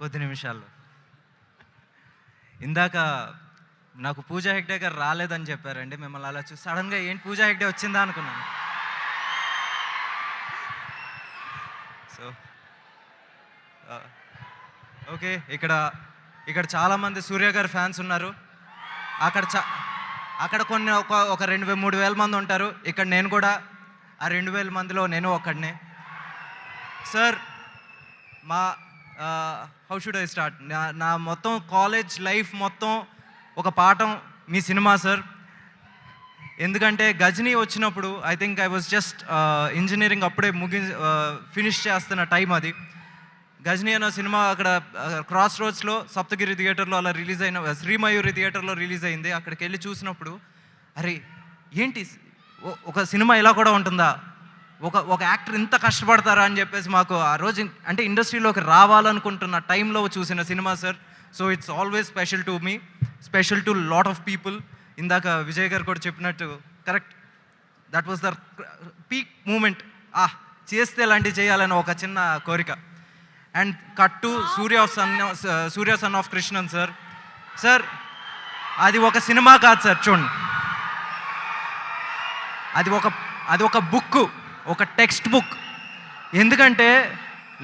కొద్ది నిమిషాల్లో. ఇందాక నాకు పూజా హెగ్డే గారు రాలేదని చెప్పారండి. మిమ్మల్ని అలా చూసి సడన్గా ఏంటి పూజా హెగ్డే వచ్చిందా అనుకున్నాను. సో ఓకే, ఇక్కడ చాలామంది సూర్య గారి ఫ్యాన్స్ ఉన్నారు. అక్కడ అక్కడ కొన్ని ఒక 2,000-3,000 మంది ఉంటారు. ఇక్కడ నేను కూడా ఆ 2,000 మందిలో నేను ఒక్కడినే. సార్, మా హౌ షుడ్ ఐ స్టార్ట్? నా మొత్తం కాలేజ్ లైఫ్ మొత్తం ఒక పాఠం మీ సినిమా సార్. ఎందుకంటే గజనీ వచ్చినప్పుడు I think I was just engineering అప్పుడే ఫినిష్ చేస్తున్న టైం అది. గజనీ అన్న సినిమా అక్కడ క్రాస్ రోడ్స్లో సప్తగిరి థియేటర్లో అలా రిలీజ్ అయిన, శ్రీమయూరి థియేటర్లో రిలీజ్ అయింది. అక్కడికి వెళ్ళి చూసినప్పుడు అరే ఏంటి ఒక సినిమా ఇలా కూడా ఉంటుందా, ఒక యాక్టర్ ఇంత కష్టపడతారా అని చెప్పేసి మాకు ఆ రోజు అంటే ఇండస్ట్రీలోకి రావాలనుకుంటున్న టైంలో చూసిన cinema sir. So it's always special to me, special to lot of people. ఇందాక విజయ్ గారు కూడా చెప్పినట్టు correct, that was the peak moment. చేస్తే ఇలాంటివి చేయాలని ఒక చిన్న కోరిక. And cut to Surya son of Krishnan sir. Sir అది ఒక సినిమా కాదు సార్, చూడండి, అది ఒక బుక్, ఒక టెక్స్ట్ బుక్. ఎందుకంటే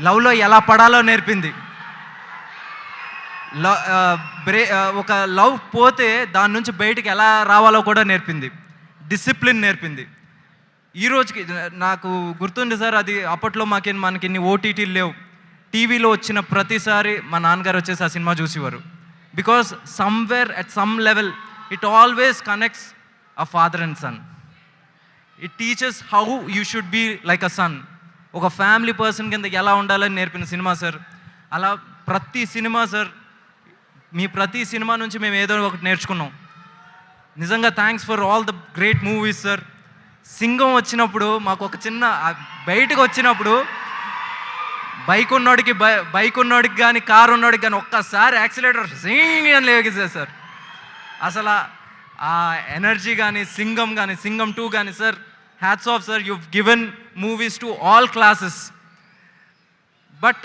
లవ్లో ఎలా పడాలో నేర్పింది. ఒక లవ్ పోతే దాని నుంచి బయటికి ఎలా రావాలో కూడా నేర్పింది. డిసిప్లిన్ నేర్పింది. ఈ రోజుకి నాకు గుర్తుంది సార్, అది అప్పట్లో మనకి ఇన్ని ఓటీటీలు లేవు. టీవీలో వచ్చిన ప్రతిసారి మా నాన్నగారు వచ్చేసి ఆ సినిమా చూసేవారు. Because somewhere at some level it always connects a father and son. It teachers how you should be like a son. ఒక ఫ్యామిలీ పర్సన్ కింద ఎలా ఉండాలని నేర్పిన సినిమా సార్. అలా ప్రతి సినిమా సార్, మీ ప్రతి సినిమా నుంచి మేము ఏదో ఒకటి నేర్చుకున్నాం. నిజంగా thanks for all the great movies sir. Singam వచ్చినప్పుడు మాకు ఒక చిన్న బయటకు వచ్చినప్పుడు బైక్ ఉన్నోడికి కానీ కారు ఉన్నోడికి కానీ ఒక్కసారి యాక్సిలేటర్ సింగ్ అని లేగేసారు సార్. అసలు ఆ ఎనర్జీ కానీ సింగం 2 కానీ sir, hats off sir. you've given movies to all classes. But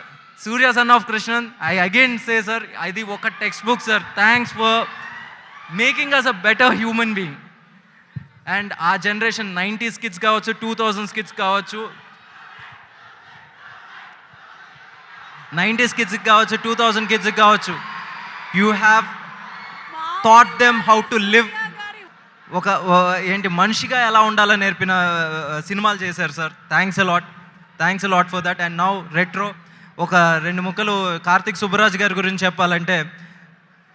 Surya Son of Krishnan, I again say sir, అది ఒక text book sir. Thanks for making us a better human being. And ఆ generation 90s kids కావచ్చు, 2000s kids కావచ్చు, 90s kids కావచ్చు, 2000 kids కావచ్చు, you have thought them how to live. ఒక మనిషిగా ఎలా ఉండాలో నేర్పిన సినిమాలు చేశారు sir. Thanks a lot for that. And now retro ఒక 2 ముక్కలు కార్తిక్ సుబ్బరాజ్ గారి గురించి చెప్పాలంటే,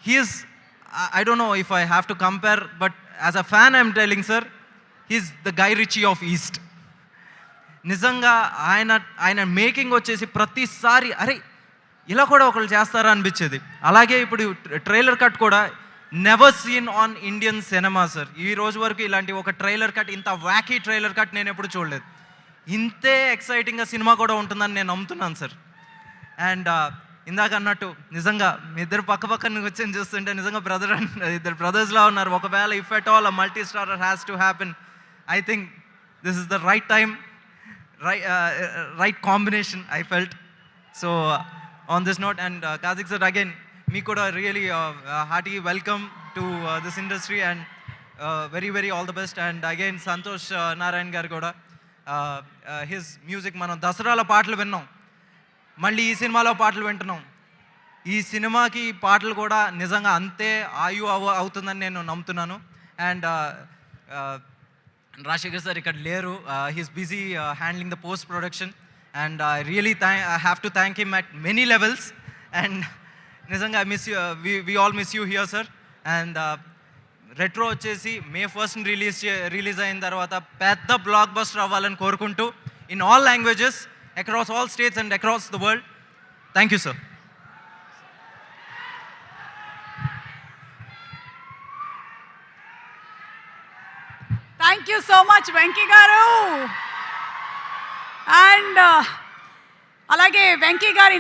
he's, I don't know if I have to compare, but as a fan I'm telling sir, he's the Guy Ritchie of east. నిజంగా ఆయన making వచ్చేసి ప్రతిసారి అరే ఇలా కూడా ఒకళ్ళు చేస్తారా అనిపించేది. అలాగే ఇప్పుడు ట్రైలర్ కట్ కూడా never seen on Indian cinema sir. ఈ రోజు వరకు ఇలాంటి ఒక ట్రైలర్ కట్, ఇంత వ్యాకీ ట్రైలర్ కట్ నేను ఎప్పుడు చూడలేదు. ఇంతే ఎక్సైటింగ్గా సినిమా కూడా ఉంటుందని నేను నమ్ముతున్నాను సార్. అండ్ ఇందాక అన్నట్టు నిజంగా మీ ఇద్దరు పక్కన వచ్చి చూస్తుంటే నిజంగా ఇద్దరు బ్రదర్స్లా ఉన్నారు. ఒకవేళ if at all a multi starrer has to happen, I think this is the right time, right combination I felt. So on this note, and Karthik sir, again me kuda really hearty welcome to this industry, and very all the best. And again Santosh Narayan garu kuda his music మనం దసరాల పాటలు విన్నాం, మళ్ళీ ఈ సినిమాలో పాటలు వింటున్నాం. ఈ సినిమాకి పాటలు కూడా నిజంగా అంతే అవుతుందని నేను నమ్ముతున్నాను. అండ్ రాజశేఖర్ సార్ ఇక్కడ లేరు, he's busy handling the post production. And I really have to thank him at many levels. And nizanga I miss you, we all miss you here sir. And retro వచ్చేసి May 1st release అయిన తర్వాత పెద్ద block buster అవ్వాలని కోరుకుంటూ, in all languages, across all states and across the world. Thank you sir. Thank you so much Venki garu. And అలాగే వెంకీ గారి